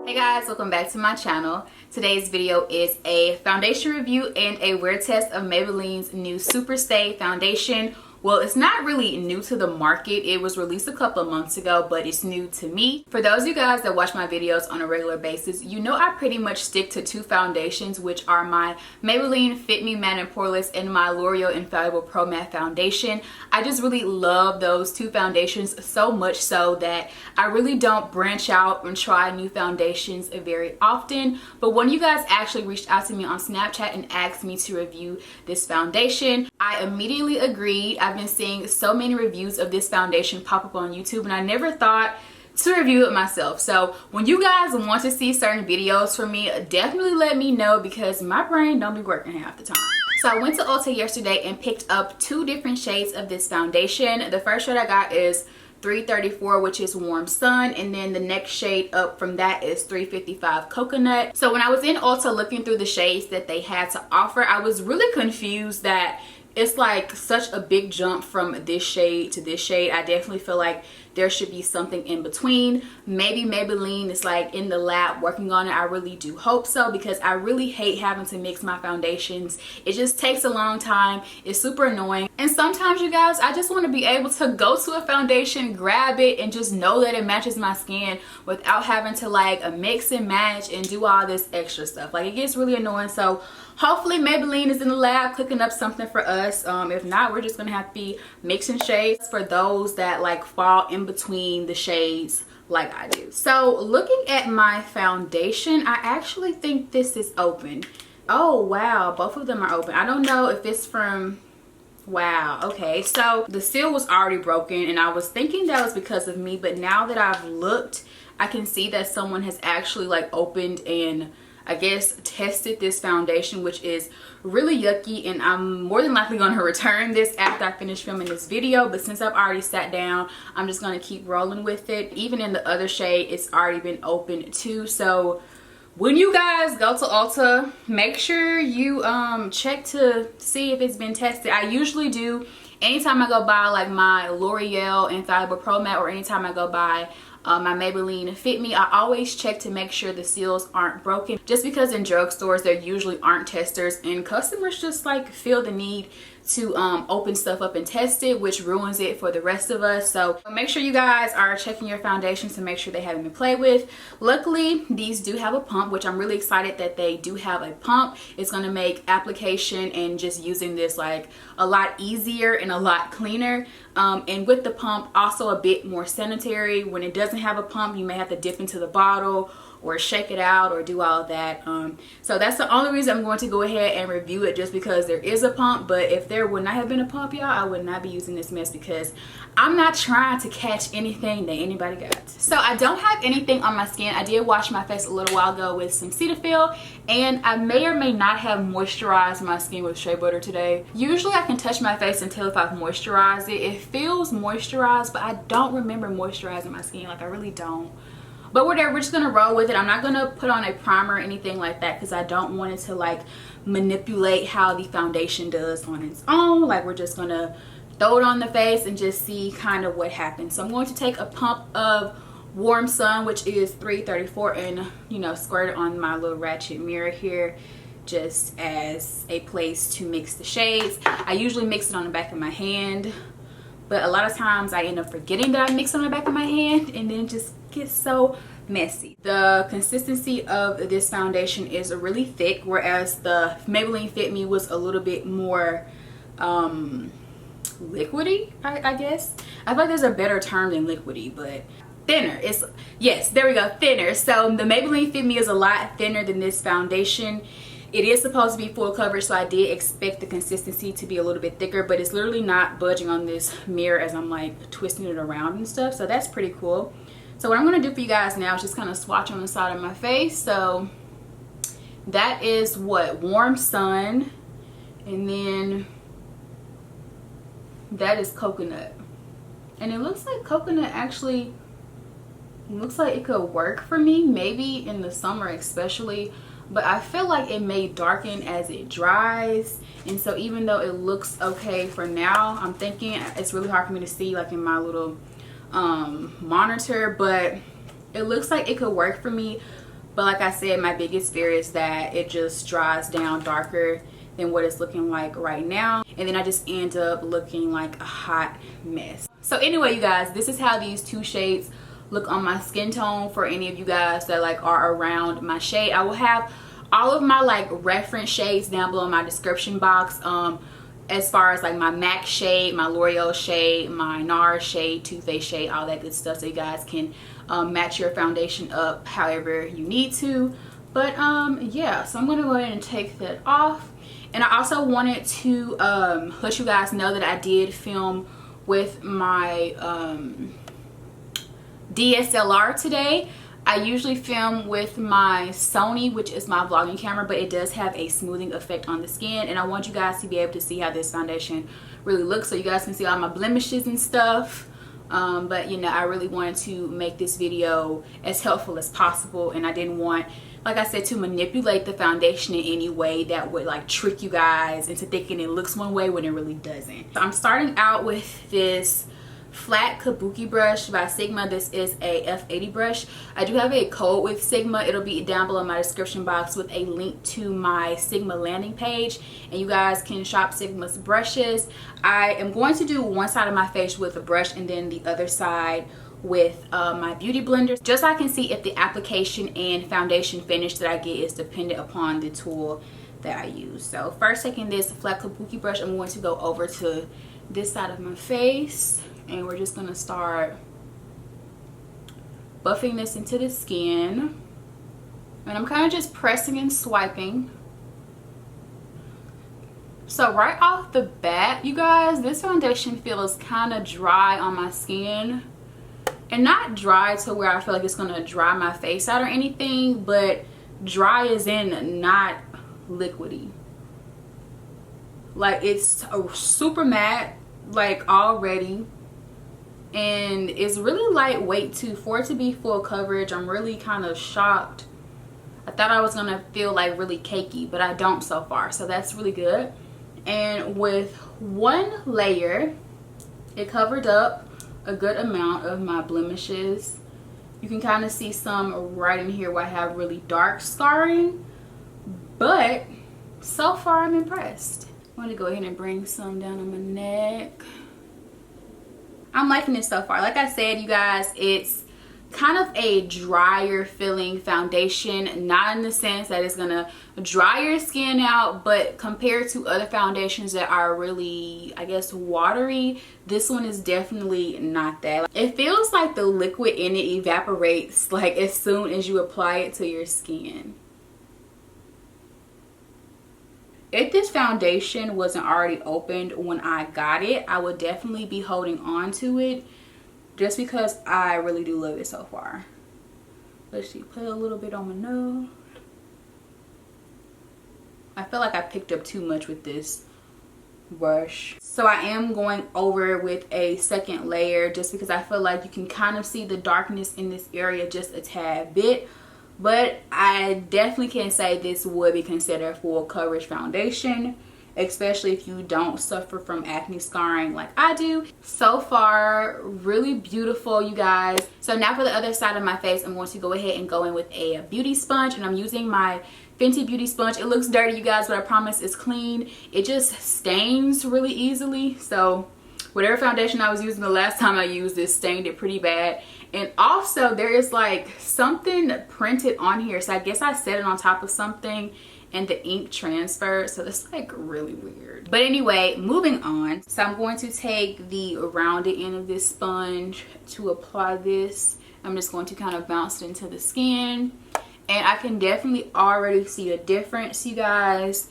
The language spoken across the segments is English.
Hey guys, welcome back to my channel. Today's video is a foundation review and a wear test of Maybelline's new Superstay foundation. Well, it's not really new to the market. It was released a couple of months ago, but it's new to me. For those of you guys that watch my videos on a regular basis, you know I pretty much stick to two foundations, which are my Maybelline FitMe Matte and Poreless and my L'Oreal Infallible Pro Matte Foundation. I just really love those two foundations so much so that I really don't branch out and try new foundations very often. But when you guys actually reached out to me on Snapchat and asked me to review this foundation, I immediately agreed. I've been seeing so many reviews of this foundation pop up on YouTube, and I never thought to review it myself. So when you guys want to see certain videos from me, definitely let me know, because my brain don't be working half the time. So I went to Ulta yesterday and picked up two different shades of this foundation. The first shade I got is 334, which is Warm Sun, and then the next shade up from that is 355 Coconut. So when I was in Ulta looking through the shades that they had to offer, I was really confused that it's like such a big jump from this shade to this shade. I definitely feel like there should be something in between. Maybe Maybelline is like in the lab working on it. I really do hope so, because I really hate having to mix my foundations. It just takes a long time. It's super annoying. And sometimes, you guys, I just want to be able to go to a foundation, grab it, and just know that it matches my skin without having to like mix and match and do all this extra stuff. Like, it gets really annoying. So hopefully Maybelline is in the lab cooking up something for us. If not, we're just gonna have to be mixing shades for those that like fall in between the shades like I do. So looking at my foundation, I actually think this is open. Oh wow, both of them are open. I don't know if it's from, wow, okay, so the seal was already broken, and I was thinking that was because of me, but now that I've looked, I can see that someone has actually like opened and I guess tested this foundation, which is really yucky, and I'm more than likely going to return this after I finish filming this video. But since I've already sat down, I'm just going to keep rolling with it. Even in the other shade, it's already been opened too. So when you guys go to Ulta, make sure you check to see if it's been tested. I usually do anytime I go buy like my L'Oreal Infallible Pro Matte, or anytime I go buy my Maybelline FitMe, I always check to make sure the seals aren't broken, just because in drugstores there usually aren't testers, and customers just like feel the need to open stuff up and test it, which ruins it for the rest of us. So make sure you guys are checking your foundations to make sure they haven't been played with. Luckily, these do have a pump, which I'm really excited that they do have a pump. It's going to make application and just using this like a lot easier and a lot cleaner. And with the pump, also a bit more sanitary. When it doesn't have a pump, you may have to dip into the bottle or shake it out or do all of that. So that's the only reason I'm going to go ahead and review it, just because there is a pump. But if there would not have been a pump, y'all, I would not be using this mess, because I'm not trying to catch anything that anybody got. So I don't have anything on my skin. I did wash my face a little while ago with some Cetaphil, and I may or may not have moisturized my skin with shea butter today. Usually I can touch my face and tell if I've moisturized it. It feels moisturized, but I don't remember moisturizing my skin. Like, I really don't. But whatever, we're just gonna roll with it. I'm not gonna put on a primer or anything like that, because I don't want it to like manipulate how the foundation does on its own. Like, we're just gonna throw it on the face and just see kind of what happens. So I'm going to take a pump of Warm Sun, which is 334, and you know, squirt it on my little ratchet mirror here, just as a place to mix the shades. I usually mix it on the back of my hand, but a lot of times I end up forgetting that I mix on the back of my hand, and then just gets so messy. The consistency of this foundation is really thick, whereas the Maybelline FitMe was a little bit more liquidy, I guess. I feel like there's a better term than liquidy, but thinner. It's, yes, there we go, thinner. So the Maybelline FitMe is a lot thinner than this foundation. It is supposed to be full coverage, so I did expect the consistency to be a little bit thicker, but it's literally not budging on this mirror as I'm like twisting it around and stuff. So that's pretty cool. So what I'm going to do for you guys now is just kind of swatch on the side of my face. So that is what, Warm Sun, and then that is Coconut. And it looks like Coconut actually looks like it could work for me, maybe in the summer especially, but I feel like it may darken as it dries. And so even though it looks okay for now, I'm thinking it's really hard for me to see like in my little monitor, but it looks like it could work for me But like I said, my biggest fear is that it just dries down darker than what it's looking like right now, and then I just end up looking like a hot mess. So anyway, you guys, this is how these two shades look on my skin tone. For any of you guys that like are around my shade, I will have all of my like reference shades down below in my description box, as far as like my MAC shade, my L'Oreal shade, my NARS shade, Too Faced shade, all that good stuff, so you guys can match your foundation up however you need to. But yeah, so I'm gonna go ahead and take that off. And I also wanted to let you guys know that I did film with my DSLR today. I usually film with my Sony, which is my vlogging camera, but it does have a smoothing effect on the skin, and I want you guys to be able to see how this foundation really looks, so you guys can see all my blemishes and stuff. But you know, I really wanted to make this video as helpful as possible, and I didn't want, like I said, to manipulate the foundation in any way that would like trick you guys into thinking it looks one way when it really doesn't. So I'm starting out with this flat kabuki brush by Sigma. This is a F80 brush. I do have a code with Sigma. It'll be down below in my description box with a link to my Sigma landing page, and you guys can shop Sigma's brushes. I am going to do one side of my face with a brush and then the other side with my beauty blender, just so I can see if the application and foundation finish that I get is dependent upon the tool that I use. So first, taking this flat kabuki brush, I'm going to go over to this side of my face, and we're just going to start buffing this into the skin. And I'm kind of just pressing and swiping. So right off the bat, you guys, this foundation feels kind of dry on my skin. And not dry to where I feel like it's going to dry my face out or anything, but dry as in not liquidy. Like, it's super matte, like, already. And it's really lightweight too. For it to be full coverage, I'm really kind of shocked. I thought I was going to feel like really cakey, but I don't so far. So that's really good. And with one layer, it covered up a good amount of my blemishes. You can kind of see some right in here where I have really dark scarring, but so far I'm impressed. I'm going to go ahead and bring some down on my neck. I'm liking it so far. Like I said, you guys, it's kind of a drier feeling foundation, not in the sense that it's gonna dry your skin out, but compared to other foundations that are really, I guess, watery, this one is definitely not that. It feels like the liquid in it evaporates like as soon as you apply it to your skin. If this foundation wasn't already opened when I got it, I would definitely be holding on to it, just because I really do love it so far. Let's see, put a little bit on my nose. I feel like I picked up too much with this brush. So I am going over with a second layer, just because I feel like you can kind of see the darkness in this area just a tad bit. But I definitely can say this would be considered a full coverage foundation, especially if you don't suffer from acne scarring like I do. So far, really beautiful, you guys. So now for the other side of my face, I'm going to go ahead and go in with a beauty sponge, and I'm using my Fenty Beauty sponge. It looks dirty, you guys, but I promise it's clean. It just stains really easily. So whatever foundation I was using the last time I used this stained it pretty bad. And also there is like something printed on here, so I guess I set it on top of something and the ink transferred, so it's like really weird. But anyway, moving on. So I'm going to take the rounded end of this sponge to apply this. I'm just going to kind of bounce it into the skin, and I can definitely already see a difference, you guys.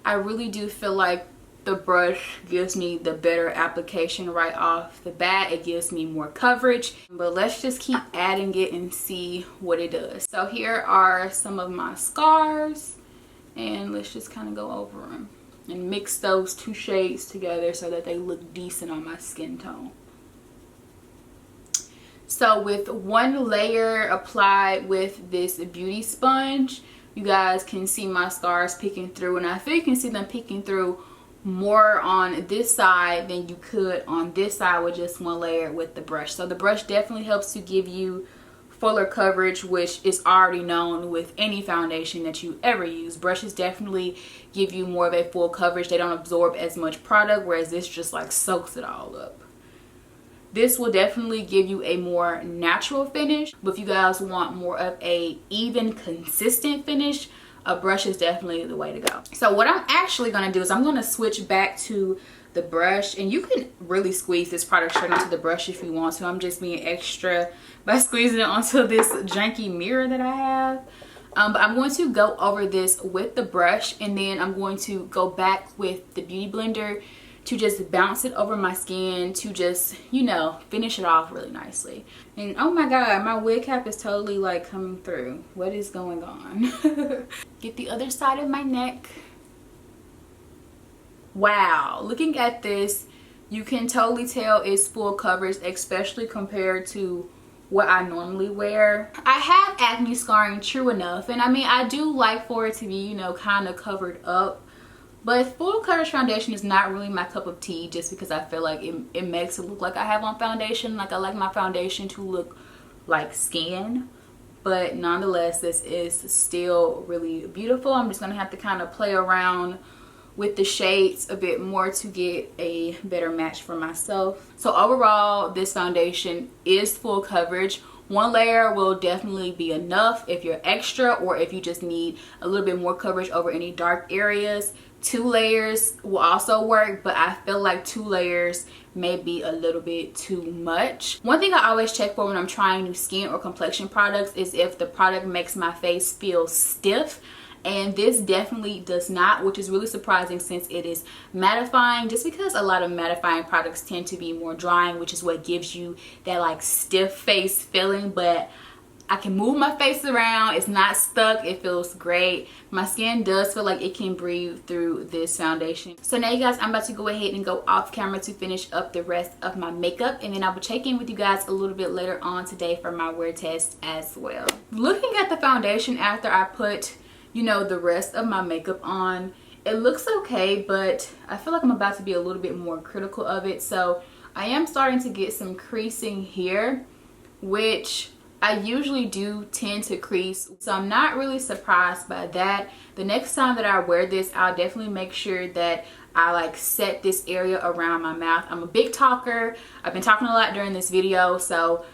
I really do feel like the brush gives me the better application right off the bat. It gives me more coverage, but let's just keep adding it and see what it does. So here are some of my scars, and let's just kind of go over them and mix those two shades together so that they look decent on my skin tone. So with one layer applied with this beauty sponge, you guys can see my scars peeking through, and I feel you can see them peeking through more on this side than you could on this side with just one layer with the brush. So the brush definitely helps to give you fuller coverage, which is already known with any foundation that you ever use. Brushes definitely give you more of a full coverage. They don't absorb as much product, whereas this just like soaks it all up. This will definitely give you a more natural finish, but if you guys want more of a even, consistent finish, a brush is definitely the way to go. So what I'm actually going to do is I'm going to switch back to the brush, and you can really squeeze this product straight onto the brush if you want to. I'm just being extra by squeezing it onto this janky mirror that I have. But I'm going to go over this with the brush, and then I'm going to go back with the Beauty Blender to just bounce it over my skin to just, you know, finish it off really nicely. And oh my god, my wig cap is totally like coming through. What is going on? Get the other side of my neck. Wow, looking at this, you can totally tell it's full coverage, especially compared to what I normally wear. I have acne scarring, true enough, and I mean, I do like for it to be, you know, kind of covered up. But full coverage foundation is not really my cup of tea, just because I feel like it makes it look like I have on foundation. Like, I like my foundation to look like skin. But nonetheless, this is still really beautiful. I'm just going to have to kind of play around with the shades a bit more to get a better match for myself. So overall, this foundation is full coverage. One layer will definitely be enough if you're extra, or if you just need a little bit more coverage over any dark areas. 2 layers will also work, but I feel like 2 layers may be a little bit too much. One thing I always check for when I'm trying new skin or complexion products is if the product makes my face feel stiff, and this definitely does not, which is really surprising since it is mattifying, just because a lot of mattifying products tend to be more drying, which is what gives you that like stiff face feeling. But I can move my face around, it's not stuck, it feels great. My skin does feel like it can breathe through this foundation. So now you guys, I'm about to go ahead and go off camera to finish up the rest of my makeup, and then I will check in with you guys a little bit later on today for my wear test as well. Looking at the foundation after I put, you know, the rest of my makeup on, it looks okay, but I feel like I'm about to be a little bit more critical of it. So I am starting to get some creasing here, which I usually do tend to crease, so I'm not really surprised by that. The next time that I wear this, I'll definitely make sure that I like set this area around my mouth. I'm a big talker. I've been talking a lot during this video, so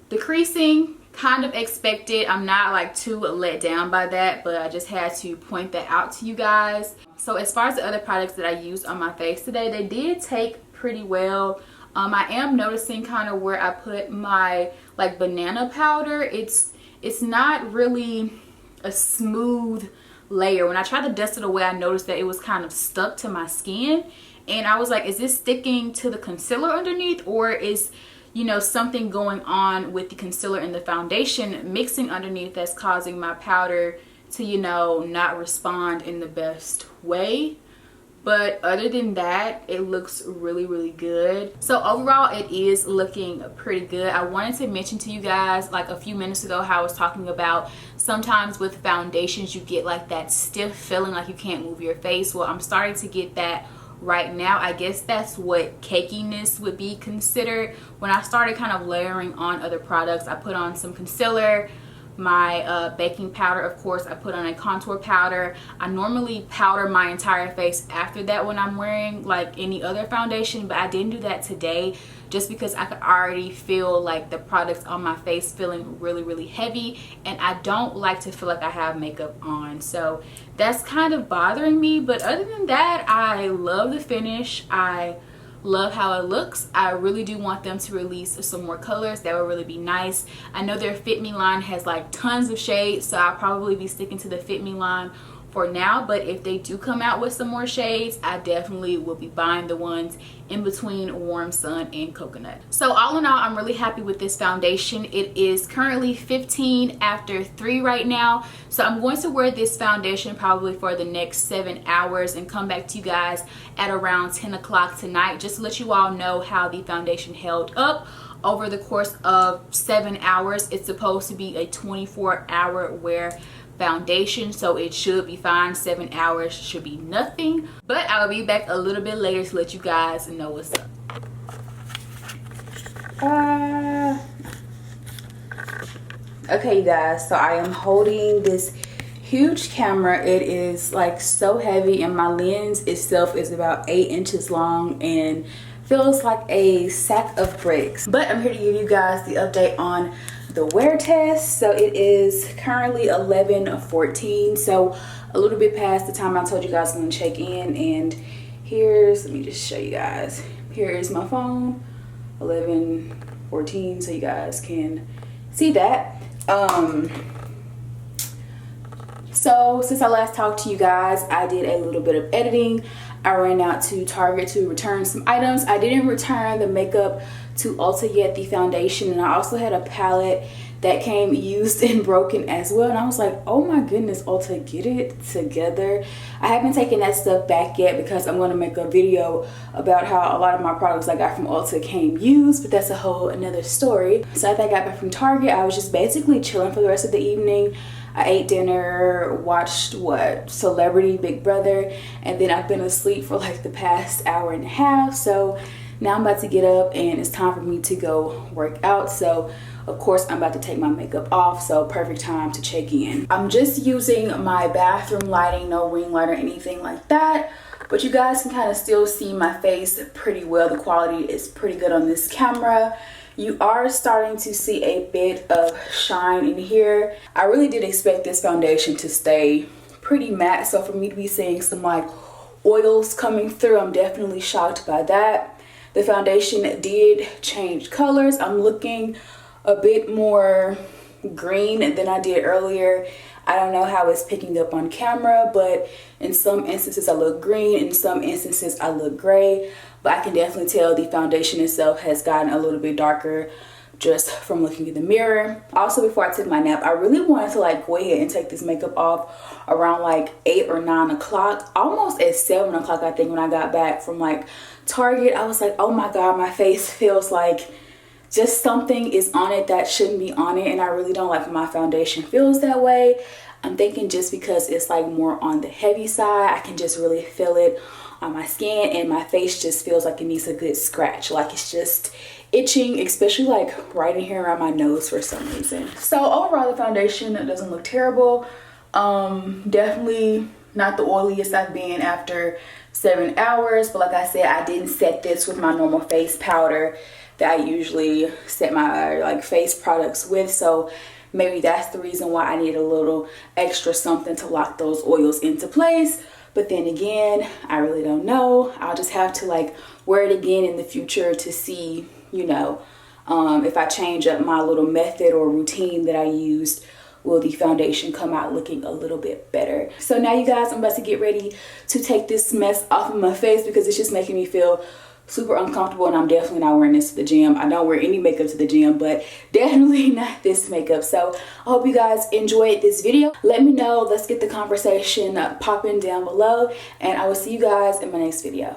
the creasing, kind of expected. I'm not like too let down by that, but I just had to point that out to you guys. So as far as the other products that I used on my face today, they did take pretty well. I am noticing kind of where I put my like banana powder, it's not really a smooth layer. When I tried to dust it away, I noticed that it was kind of stuck to my skin, and I was like, is this sticking to the concealer underneath, or is, you know, something going on with the concealer and the foundation mixing underneath that's causing my powder to, you know, not respond in the best way? But other than that, it looks really, really good. So overall, it is looking pretty good. I wanted to mention to you guys like a few minutes ago how I was talking about sometimes with foundations you get like that stiff feeling like you can't move your face. Well, I'm starting to get that right now. I guess that's what cakiness would be considered. When I started kind of layering on other products, I put on some concealer, my baking powder, of course I put on a contour powder. I normally powder my entire face after that when I'm wearing like any other foundation, but I didn't do that today just because I could already feel like the products on my face feeling really, really heavy, and I don't like to feel like I have makeup on, so that's kind of bothering me. But other than that, I love the finish. I love how it looks. I really do want them to release some more colors. That would really be nice. I know their FitMe line has like tons of shades, so I'll probably be sticking to the FitMe line for now, but if they do come out with some more shades, I definitely will be buying the ones in between Warm Sun and Coconut. So all in all, I'm really happy with this foundation. It is currently 15 after 3 right now, so I'm going to wear this foundation probably for the next 7 hours and come back to you guys at around 10 o'clock tonight, just to let you all know how the foundation held up over the course of 7 hours. It's supposed to be a 24-hour wear foundation, so it should be fine. 7 hours should be nothing, but I'll be back a little bit later to let you guys know what's up. Okay, you guys, so I am holding this huge camera. It is like so heavy, and my lens itself is about 8 inches long and feels like a sack of bricks. But I'm here to give you guys the update on the wear test. So it is currently 11:14, so a little bit past the time I told you guys I'm gonna check in. And let me just show you guys. Here is my phone, 11:14, so you guys can see that. So since I last talked to you guys, I did a little bit of editing. I ran out to Target to return some items. I didn't return the makeup to Ulta yet, the foundation, and I also had a palette that came used and broken as well. And I was like, oh my goodness, Ulta, get it together. I haven't taken that stuff back yet because I'm going to make a video about how a lot of my products I got from Ulta came used, but that's a whole another story. So after I got back from Target, I was just basically chilling for the rest of the evening. I ate dinner, watched Celebrity Big Brother, and then I've been asleep for like the past hour and a half. So now I'm about to get up and it's time for me to go work out. So of course I'm about to take my makeup off, so perfect time to check in. I'm just using my bathroom lighting, no ring light or anything like that, but you guys can kind of still see my face pretty well. The quality is pretty good on this camera. You are starting to see a bit of shine in here. I really did expect this foundation to stay pretty matte, so for me to be seeing some like oils coming through, I'm definitely shocked by that. The foundation did change colors. I'm looking a bit more green than I did earlier. I don't know how it's picking up on camera, but in some instances I look green, in some instances I look gray, but I can definitely tell the foundation itself has gotten a little bit darker just from looking in the mirror. Also, before I took my nap, I really wanted to like go ahead and take this makeup off around like 8 or 9 o'clock, almost at 7 o'clock I think. When I got back from like Target, I was like, oh my god, my face feels like just something is on it that shouldn't be on it, and I really don't like when my foundation feels that way. I'm thinking just because it's like more on the heavy side, I can just really feel it on my skin, and my face just feels like it needs a good scratch, like it's just itching, especially like right in here around my nose for some reason. So overall the foundation doesn't look terrible. Definitely not the oiliest I've been after 7 hours, but like I said, I didn't set this with my normal face powder that I usually set my like face products with, so maybe that's the reason why I need a little extra something to lock those oils into place. But then again, I really don't know. I'll just have to like wear it again in the future to see, you know, if I change up my little method or routine that I used, will the foundation come out looking a little bit better. So now you guys, I'm about to get ready to take this mess off of my face because it's just making me feel super uncomfortable, and I'm definitely not wearing this to the gym. I don't wear any makeup to the gym, but definitely not this makeup. So I hope you guys enjoyed this video. Let me know. Let's get the conversation popping down below, and I will see you guys in my next video.